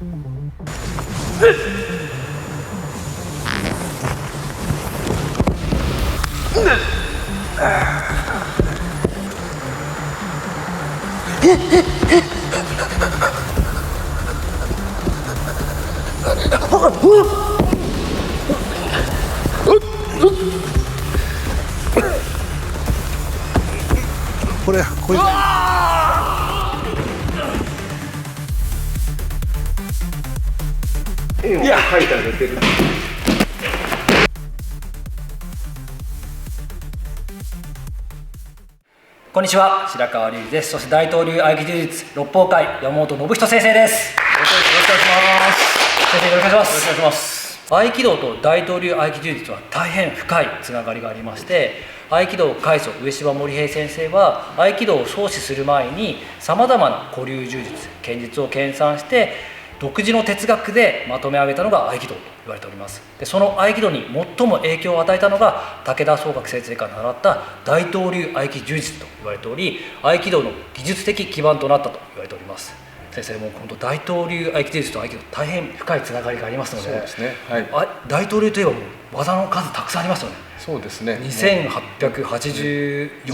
これ絵を描いたら出てる。こんにちは、白川隆二です。そして大東流合気柔術六法会山本信人先生です。よろしくお願いします。先生、よろしくお願いします。よろしくお願いします。合気道と大東流合気柔術は大変深いつながりがありまして、合気道開祖上柴森平先生は合気道を創始する前にさまざまな古流柔術剣術を研鑽して独自の哲学でまとめ上げたのが合気道と言われております。でその合気道に最も影響を与えたのが武田宗覚先生から習った大東流合気柔術と言われており、合気道の技術的基盤となったと言われております。先生も本当大東流合気柔術と合気道大変深いつながりがありますので、そうですね、はい、大東流といえばもう技の数たくさんありますよね。そうですね、2884で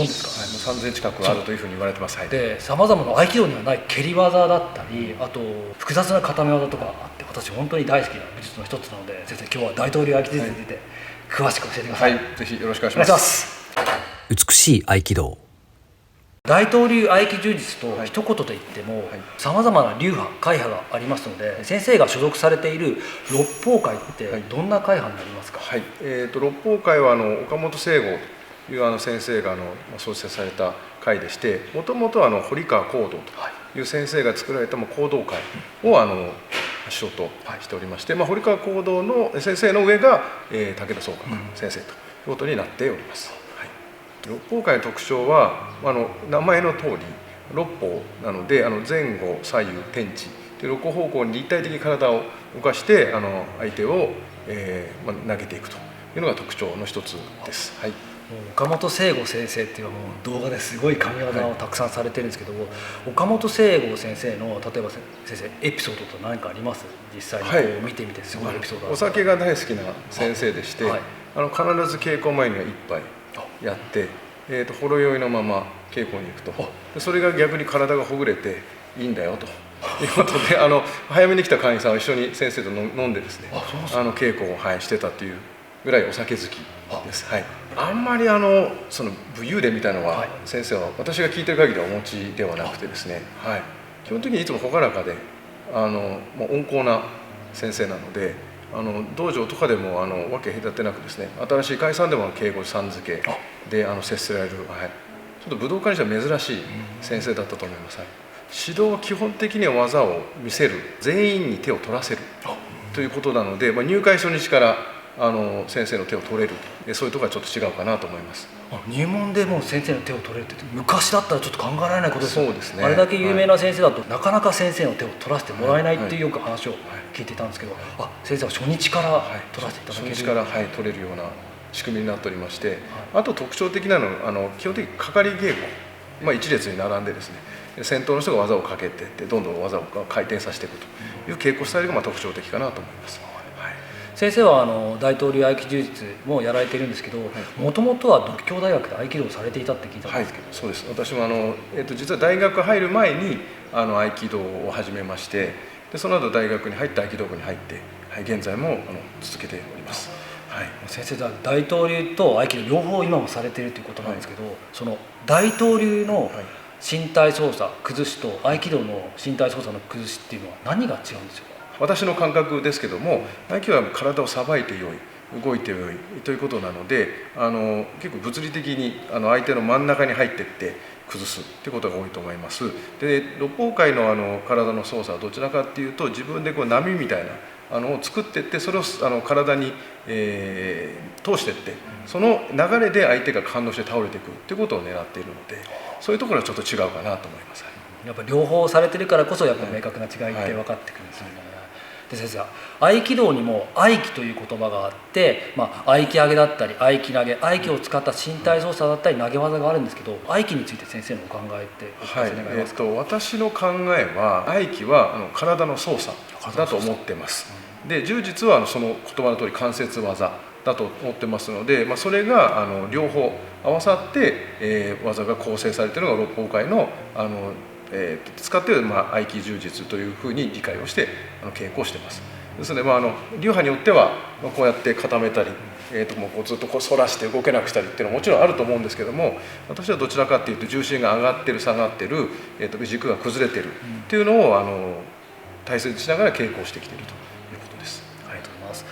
すか、はい、もう3000近くあるというふうに言われてます。はい、でさまざまな合気道にはない蹴り技だったり、あと複雑な固め技とかあって、私本当に大好きな武術の一つなので、先生今日は大東流合気柔術について詳しく教えてください。はい、ぜひよろしくお願いしお願いします。ます。美しい合気道。大東流合気柔術とはい一言で言ってもはいさまざまな流派会派がありますので、先生が所属されている六法会ってどんな会派になりますか？はい、六法会は岡本清吾という先生が創設された会でして、もともと堀川講堂という先生が作られた講道会を発祥としておりまして、堀川講堂の先生の上が武田宗覚先生ということになっております。はい、六法会の特徴は名前の通り六法なので、前後左右天地という6方向に立体的に体を動かして相手を、投げていくというのが特徴の一つです。はい、岡本清吾先生っていうのはもう動画ですごい神業をたくさんされてるんですけども、岡本清吾先生の例えば先生エピソードと何かあります？実際にこう見てみてすごいエピソード、お酒が大好きな先生でして、はい、必ず稽古前には一杯やって、ほろ酔いのまま稽古に行くと、でそれが逆に体がほぐれていいんだよということで早めに来た会員さんは一緒に先生と飲んでですね、稽古を、してたというぐらいお酒好きです。はい、あんまりその武勇伝みたいなのは、先生は私が聞いてる限りはお持ちではなくてですね、はい、基本的にいつも朗らかで温厚な先生なので、道場とかでも分け隔てなくですね、新しい会さんでも敬語さん付けで接せられる、ちょっと武道家にしては珍しい先生だったと思います。指導は基本的には技を見せる、全員に手を取らせるということなので、入会初日から先生の手を取れる、そういうところがちょっと違うかなと思います。入門でもう先生の手を取れるって昔だったらちょっと考えられないことですよ。そうですね、あれだけ有名な先生だと、なかなか先生の手を取らせてもらえないっていうよく話を聞いていたんですけど、先生は初日から取らせていただける、初日から、取れるような仕組みになっておりまして、あと特徴的なのは基本的にかかり稽古、一列に並んでですね、先頭の人が技をかけていってどんどん技を回転させていくという稽古スタイルが特徴的かなと思います。先生は大東流合気柔術もやられているんですけど、もともとは獨協大学で合気道をされていたって聞いたんですけど、そうです。私も実は大学入る前に合気道を始めまして、でその後大学に入って合気道部に入って、現在も続けております。先生は大東流と合気道両方今もされているということなんですけど、その大東流の身体操作崩しと合気道の身体操作の崩しっていうのは何が違うんですよ？私の感覚ですけども、合気は体をさばいてよい、動いてよいということなので、結構物理的に相手の真ん中に入っていって崩すということが多いと思います。で六法会の体の操作はどちらかっていうと、自分で波みたいなを作っていって、それを体に、通していって、その流れで相手が反応して倒れていくということを狙っているので、そういうところはちょっと違うかなと思います。やっぱ両方されてるからこそやっぱ明確な違いって分かってくるんですよね。で先生、合気道にも合気という言葉があって、合気上げだったり合気投げ、合気を使った身体操作だったり投げ技があるんですけど、合気について先生のお考えってお聞かせ願いますか？私の考えは合気は体の操作だと思ってます。で柔術はその言葉の通り関節技だと思ってますので、それが両方合わさって、技が構成されているのが六法会の使っている合気柔術というふうに理解をして稽古をしています。ですので、流派によってはこうやって固めたり、もうずっとこう反らして動けなくしたりっていうのはもちろんあると思うんですけども、私はどちらかっていうと重心が上がってる下がってる、軸が崩れてるっていうのを大切にしながら稽古をしてきているということです。ありがとうございます。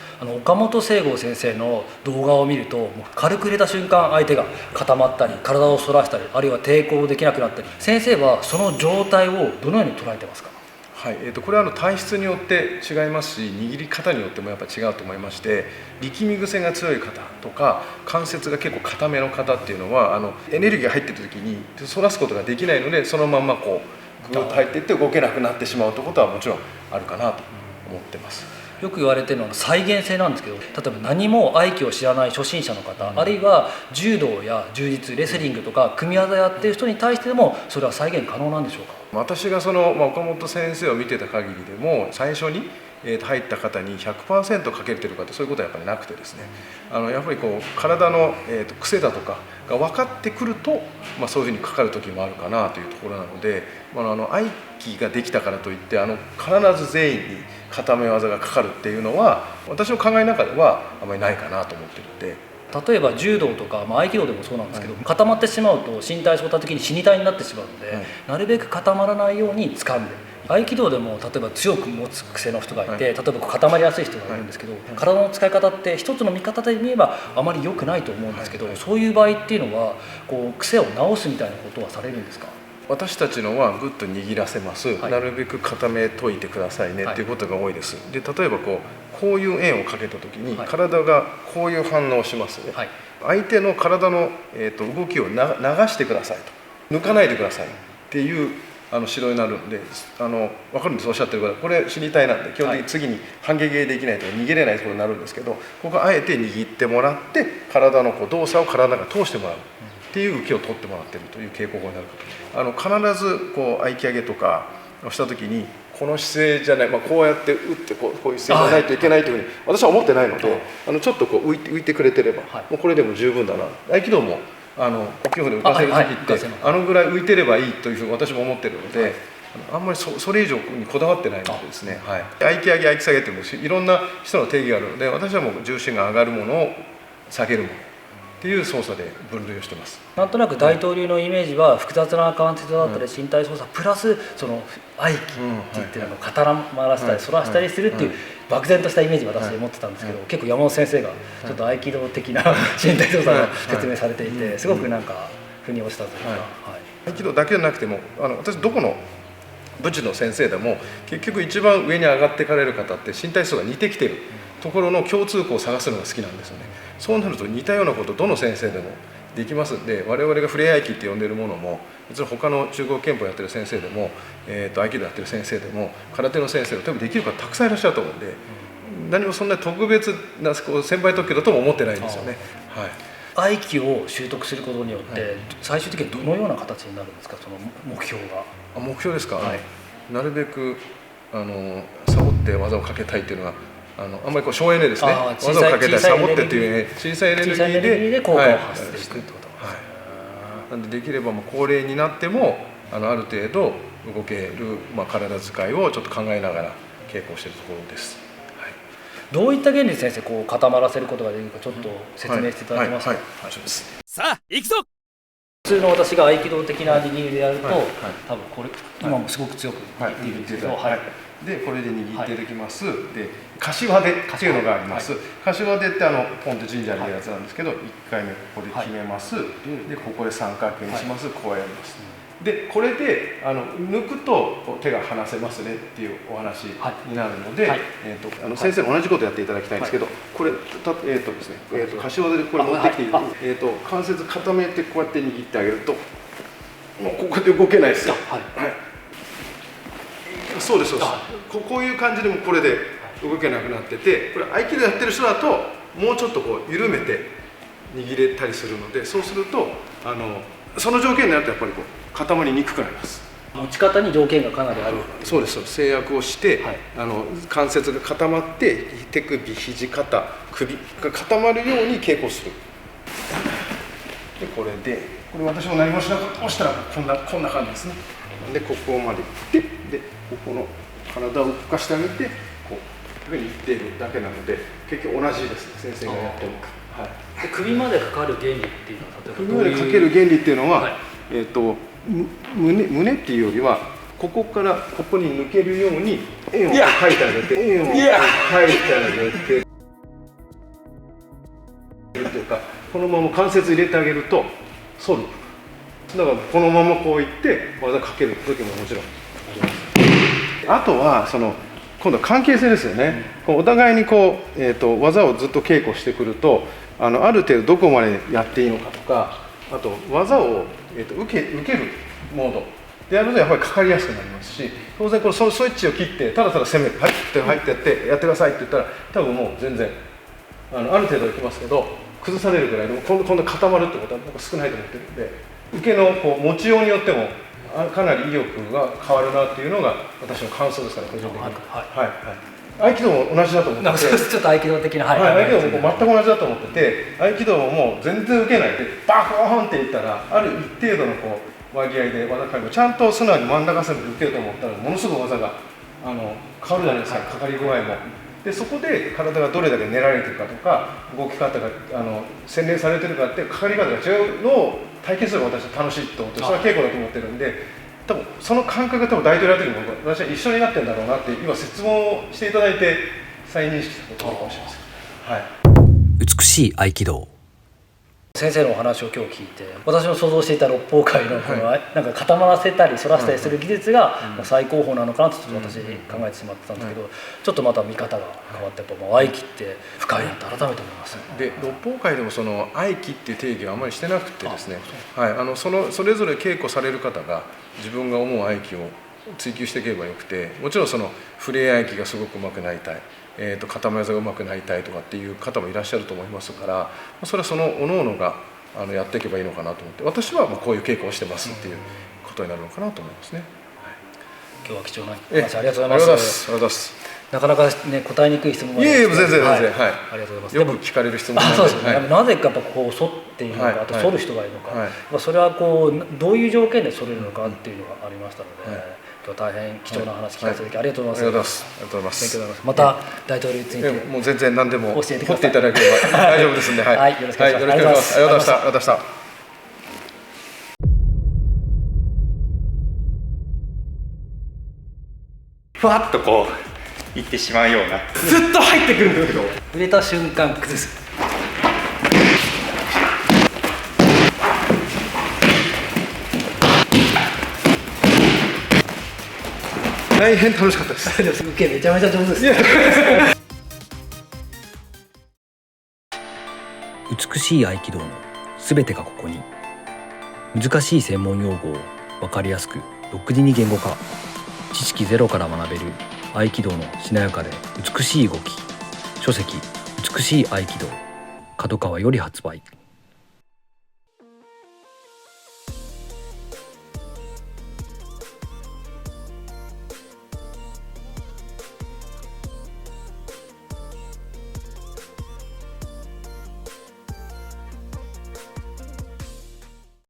岡本聖剛先生の動画を見ると、もう軽く入れた瞬間相手が固まったり体を反らしたり、あるいは抵抗できなくなったり、先生はその状態をどのように捉えてますか？はい、これは体質によって違いますし、握り方によってもやっぱ違うと思いまして、力み癖が強い方とか関節が結構硬めの方っていうのはエネルギーが入っている時に反らすことができないので、そのまんまこうグーッと入っていって動けなくなってしまうということはもちろんあるかなと思ってます。よく言われてるのは再現性なんですけど、例えば何も合気を知らない初心者の方、あるいは柔道や柔術、レスリングとか組み技やってる人に対してでもそれは再現可能なんでしょうか？私が岡本先生を見てた限りでも、最初に入った方に 100% かけてるかってそういうことはやっぱりなくてですね、やっぱりこう体の癖だとかが分かってくると、そういうふうにかかる時もあるかなというところなので、合気ができたからといって必ず全員に固め技がかかるっていうのは私の考えの中ではあまりないかなと思ってるので。例えば柔道とか、合気道でもそうなんですけど、固まってしまうと身体操作的に死に体になってしまうので、なるべく固まらないように掴んで、合気道でも例えば強く持つ癖の人がいて、例えば固まりやすい人がいるんですけど、体の使い方って一つの見方で見ればあまり良くないと思うんですけど、そういう場合っていうのはこう癖を直すみたいなことはされるんですか？私たちのはぐっと握らせます、なるべく固めといてくださいねっていうことが多いです。で例えばこういう円をかけた時に体がこういう反応をしますね。相手の体の、動きを流してくださいと、抜かないでくださいっていう指導になるので、分かるんです、おっしゃってるから。これ死に体なんで基本的に次に反撃できないとか逃げれないところになるんですけど、ここあえて握ってもらって体の動作を体が通してもらうっていう受けを取ってもらっているという稽古法になるかと。必ず合気上げとかをした時にこの姿勢じゃない、こうやって打ってこういう姿勢じゃないといけないというふうに私は思ってないので、ちょっと浮いてくれてれば、もうこれでも十分だな。合気道も呼吸法で浮かせる時ってぐらい浮いてればいいというふうに私も思ってるので、あんまりそれ以上にこだわってないのでですね、合気上げ合気下げっていろんな人の定義があるので、私はもう重心が上がるものを下げるものっていう操作で分類をしてます。なんとなく大東流のイメージは複雑な関節だったり身体操作プラスその合気って言って固まらせたり反らせたりするっていう漠然としたイメージを私持ってたんですけど、結構山本先生がちょっと合気道的な身体操作を説明されていて、すごくなんか腑に落ちたというか。合気道だけじゃなくても私どこの武術の先生でも結局一番上に上がっていかれる方って身体操作が似てきてるところの共通項を探すのが好きなんですよね。そうなると似たようなことどの先生でもできますんで、我々がフレア合気って呼んでるものも別に他の中国拳法やってる先生でも、合気道やってる先生でも空手の先生でも多分できる方たくさんいらっしゃると思うんで、何もそんな特別な先輩特許だとも思ってないんですよね。合気を習得することによって最終的にどのような形になるんですか、その目標が。目標ですか、なるべくサボって技をかけたいっていうのはあんまり省エネですね。技をかけたい、サボってっていう小さいエネルギーで効果を発生していくってこと。なんでできれば高齢になってもある程度動ける、体遣いをちょっと考えながら稽古しているところです。どういった原理で先生固まらせることができるかちょっと説明していただけますか。さあ行くぞ。普通の私が合気道的な握りでやると、多分これ今もすごく強く握っているんですけど、でこれで握っていきます。で柏手っていうのがあります。柏手ってポンと神社にいるやつなんですけど、1回目ここで決めます。でここで三角形にします。こうやります。でこれで抜くと手が離せますねっていうお話になるので、先生同じことやっていただきたいんですけど、これですね、柏手でこれ持ってきて関節固めてこうやって握ってあげるともうここで動けないですよ。そうですそうです。こういう感じでもこれで動けなくなってて、これ合気道やってる人だともうちょっとこう緩めて握れたりするので、そうするとその条件になるとやっぱりこう固まりにくくなります。持ち方に条件がかなりある。そうです、制約をして、はい、関節が固まって手首、肘、肩、首が固まるように稽古する。でこれ私も何もしなかったら押したらこんな感じですね。でここまで行ってでここの体を動かしてあげてこういうふうにいっているだけなので、結局同じですね、先生がやっても。はい、で首までかかる原理っていうのは例えば首までかける原理っていうのは、はい、胸っていうよりはここからここに抜けるように円を描いてあげて、円を描いてあげてというか、このまま関節入れてあげると反る。だからこのままこういって技かける時ももちろんあとは今度は関係性ですよね。お互いにこう、技をずっと稽古してくるとある程度どこまでやっていいのかとか、あと技を、受けるモードでやるとやっぱりかかりやすくなりますし、当然このスイッチを切ってただただ攻めて入ってやってくださいって言ったら多分もう全然ある程度いきますけど、崩されるぐらいでも今度固まるってことは少ないと思ってるんで、受けのこう持ちようによってもかなり威力が変わるなっていうのが私の感想ですから個人的に。はいはい、合気道も同じだと思ってて、ちょっと合気道的な、合気道も全く同じだと思ってて、合気道も全然受けないでバコーンっていったらある一定度のこう割合で技かける、ちゃんと素直に真ん中線で受けると思ったらものすごく技が変わるじゃないですか、かかり具合も。でそこで体がどれだけ練られてるかとか動き方が洗練されてるかってかかり方が違うのを体験するのが私は楽しいと思って、それは稽古だと思ってるんで、多分その感覚が多分大統領やる時にも私は一緒になってるんだろうなって今説問していただいて再認識したことかもしれません。はい、美しい合気道。先生のお話を今日聞いて、私の想像していた六方界のこの、なんか固まらせたり反らせたりする技術が最高峰なのかなとちょっと私考えてしまってたんですけど、ちょっとまた見方が変わって、やっぱ合気って深いなって改めて思います。で六方界でもその合気っていう定義はあまりしてなくてですね、はい、それぞれ稽古される方が自分が思う合気を追求していけばよくて、もちろんその触れ合気がすごく上手くなりたい、固め技が上手くなりたいとかっていう方もいらっしゃると思いますから、それはその各々がやっていけばいいのかなと思って、私はこういう稽古をしてますっていうことになるのかなと思いますね。今日は貴重な話ありがとうございます。ありがとうございます。なかなかね答えにくい質問が、いえいえ全然、はい、ありがとうございます。よく聞かれる質問なんで、そうですね。なぜかやっぱこう反っているのか、あと反る人がいるのか、それはこうどういう条件で反れるのかっていうのがありましたので。今日は大変貴重な話聞かせていただきありがとうございます。ありがとうございます。勉強になります。また大統領についてもう全然何でも教えてください。掘っていただければ大丈夫ですんで、はい、よろしくお願いします。ありがとうございます。ありがとうございました。ふわっとこういってしまうような、ずっと入ってくるんだけど、触れた瞬間崩す。大変楽しかったです。受けめちゃめちゃ上手です。美しい合気道のすべてがここに。難しい専門用語を分かりやすく独自に言語化。知識ゼロから学べる合気道のしなやかで美しい動き。書籍美しい合気道、角川より発売。